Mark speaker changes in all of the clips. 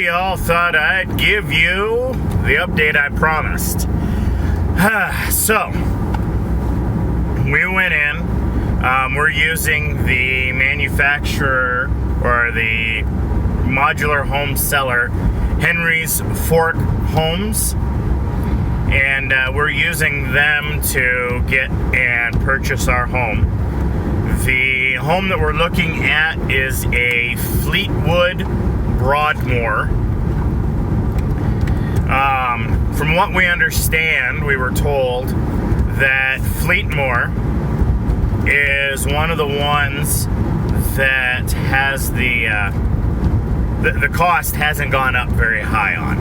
Speaker 1: y'all. Thought I'd give you the update I promised. So, we went in. We're using the manufacturer or the modular home seller, Henry's Fork Homes. And we're using them to get and purchase our home. The home that we're looking at is a Fleetwood Broadmoor. From what we understand, we were told that Fleetmoor is one of the ones that has the cost hasn't gone up very high on.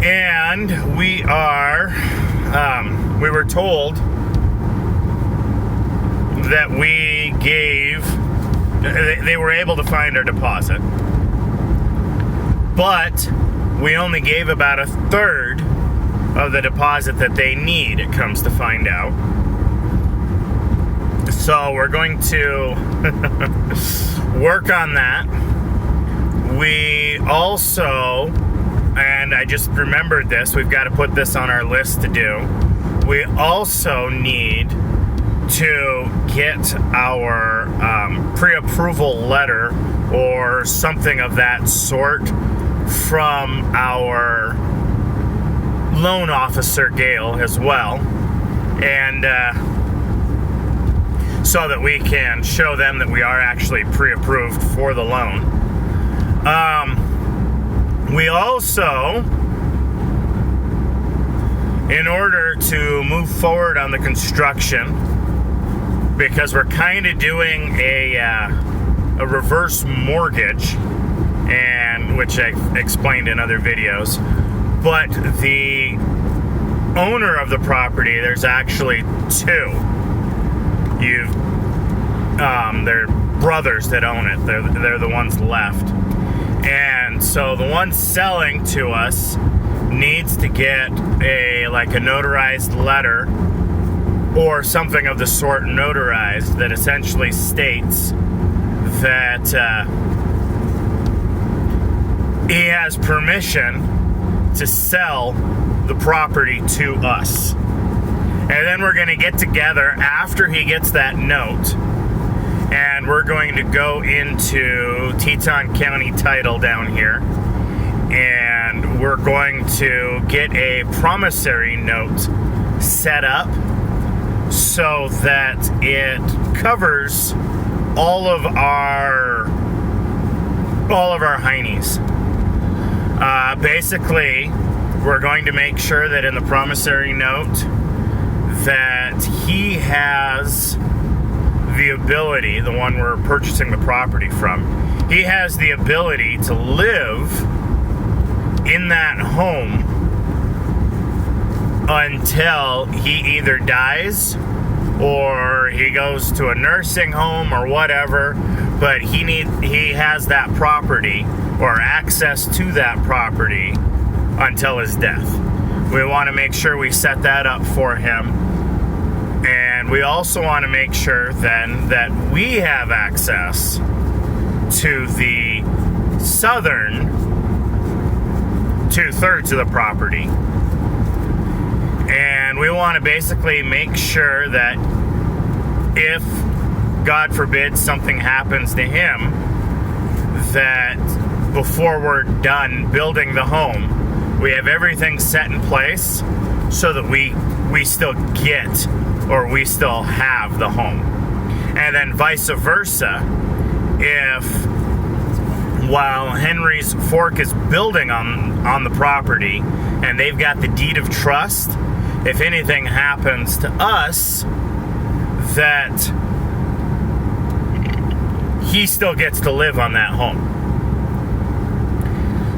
Speaker 1: And we were told that they were able to find our deposit, but we only gave about a third of the deposit that they need, it comes to find out. So we're going to work on that. We also, and I just remembered this, we've got to put this on our list to do. We also need to get our pre-approval letter or something of that sort from our loan officer, Gail, as well. And so that we can show them that we are actually pre-approved for the loan. We also, in order to move forward on the construction, because we're kind of doing a reverse mortgage, and which I explained in other videos, but the owner of the property, there's actually two. They're brothers that own it. They're the ones left. And so the one selling to us needs to get a notarized letter or something of the sort notarized that essentially states that he has permission to sell the property to us. And then we're going to get together after he gets that note, and we're going to go into Teton County Title down here, and we're going to get a promissory note set up so that it covers all of our heinies. Basically, we're going to make sure that in the promissory note that he has the ability, the one we're purchasing the property from, he has the ability to live in that home until he either dies or he goes to a nursing home or whatever, but he has that property or access to that property until his death. We want to make sure we set that up for him. And we also want to make sure then that we have access to the southern 2/3 of the property. And we want to basically make sure that if, God forbid, something happens to him, that before we're done building the home, we have everything set in place so that we still get, or we still have the home. And then vice versa, if while Henry's Fork is building on the property and they've got the deed of trust, if anything happens to us, that he still gets to live on that home.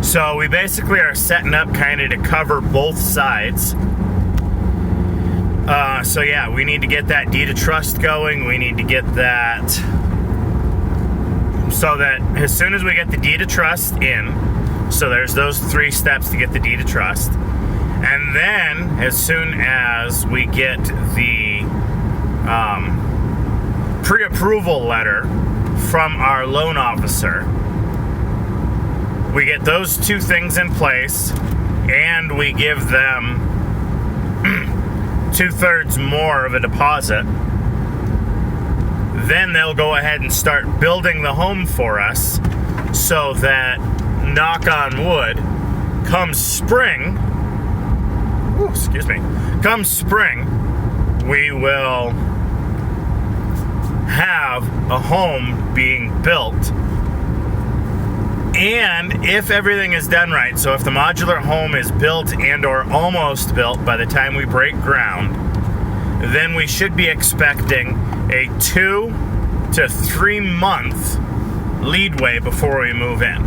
Speaker 1: So we basically are setting up kind of to cover both sides. So yeah, we need to get that deed of trust going. We need to get that so that as soon as we get the deed of trust in, so there's those 3 steps to get the deed of trust. And then as soon as we get the pre-approval letter from our loan officer, we get those two things in place, and we give them 2/3 more of a deposit, then they'll go ahead and start building the home for us, so that, knock on wood, come spring, come spring, we will have a home being built. And if everything is done right, so if the modular home is built and or almost built by the time we break ground, then we should be expecting a 2 to 3 month leadway before we move in.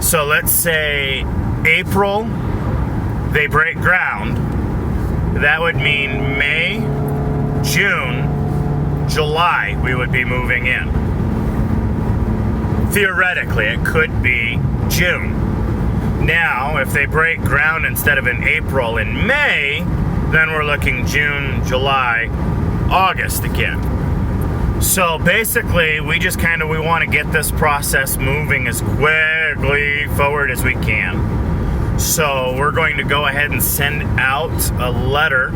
Speaker 1: So let's say April, they break ground. That would mean May, June, July, we would be moving in. Theoretically, it could be June. Now, if they break ground instead of in April, in May, then we're looking June, July, August again. So basically, we want to get this process moving as quickly forward as we can. So we're going to go ahead and send out a letter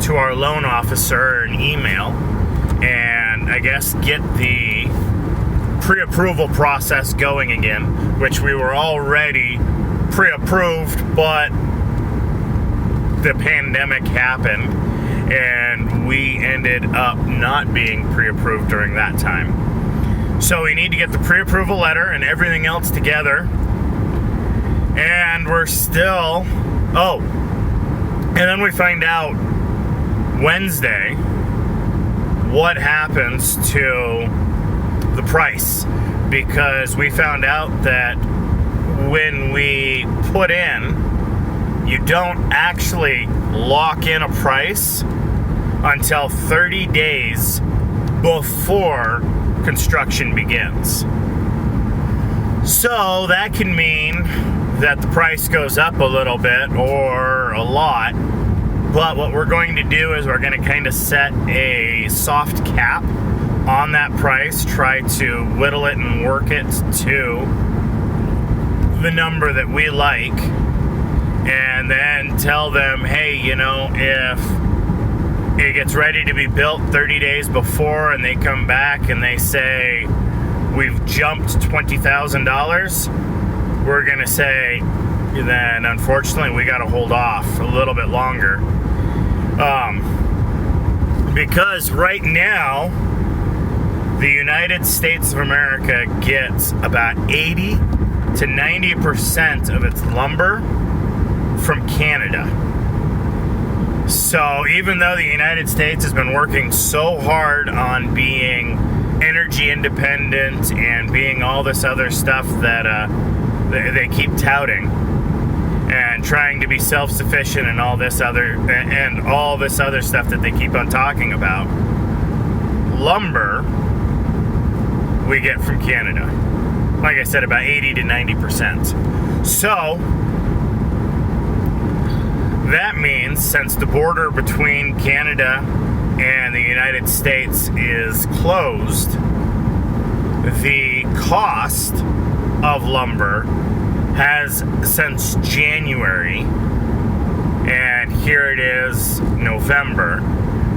Speaker 1: to our loan officer, an email, and I guess get the pre-approval process going again, which we were already pre-approved, but the pandemic happened and we ended up not being pre-approved during that time. So we need to get the pre-approval letter and everything else together, and we're still, and then we find out Wednesday what happens to the price, because we found out that when we put in, you don't actually lock in a price until 30 days before construction begins. So that can mean that the price goes up a little bit or a lot, but what we're going to do is we're going to kind of set a soft cap on that price, try to whittle it and work it to the number that we like, and then tell them, hey, if it gets ready to be built 30 days before and they come back and they say we've jumped $20,000, we're going to say, then unfortunately we got to hold off a little bit longer, because right now the United States of America gets about 80 to 90% of its lumber from Canada. So even though the United States has been working so hard on being energy independent and being all this other stuff that they keep touting, and trying to be self-sufficient and all this other stuff that they keep on talking about, lumber we get from Canada. Like I said, about 80 to 90%. So that means, since the border between Canada and the United States is closed, the cost of lumber has, since January, and here it is November,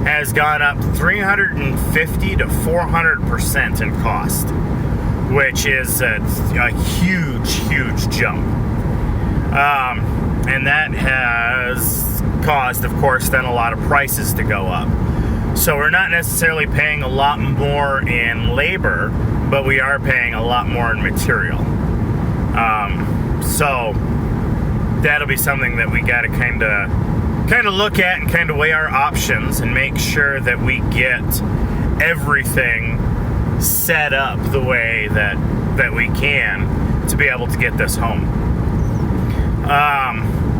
Speaker 1: has gone up 350 to 400% in cost, which is a huge jump. And that has caused, of course, then a lot of prices to go up. So we're not necessarily paying a lot more in labor, but we are paying a lot more in material. So that'll be something that we got to kind of look at and kind of weigh our options and make sure that we get everything set up the way that we can to be able to get this home.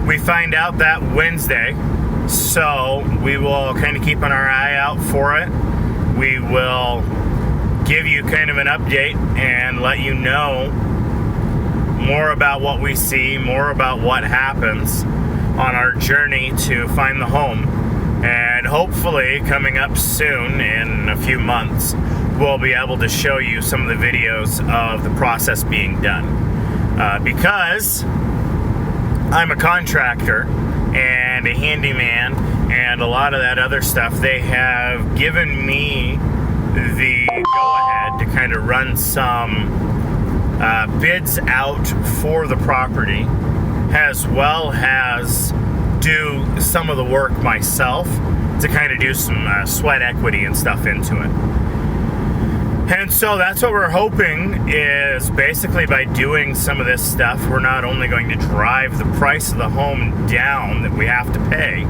Speaker 1: We find out that Wednesday, so we will kind of keep our eye out for it. We will give you kind of an update and let you know more about what we see, more about what happens on our journey to find the home. And hopefully, coming up soon, in a few months, we'll be able to show you some of the videos of the process being done. because I'm a contractor and a handyman and a lot of that other stuff. They have given me the go-ahead to kind of run some bids out for the property, as well as do some of the work myself to kind of do some sweat equity and stuff into it. And so that's what we're hoping is basically by doing some of this stuff, we're not only going to drive the price of the home down that we have to pay,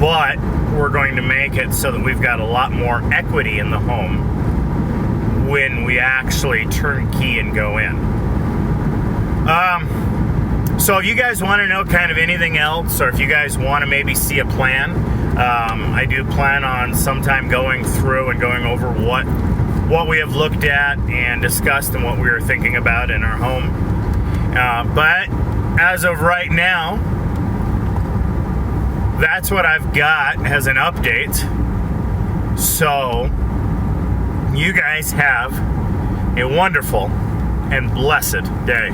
Speaker 1: but we're going to make it so that we've got a lot more equity in the home when we actually turnkey and go in. So if you guys want to know kind of anything else, or if you guys want to maybe see a plan, I do plan on sometime going through and going over what we have looked at and discussed and what we are thinking about in our home. But as of right now, that's what I've got as an update. So you guys have a wonderful and blessed day.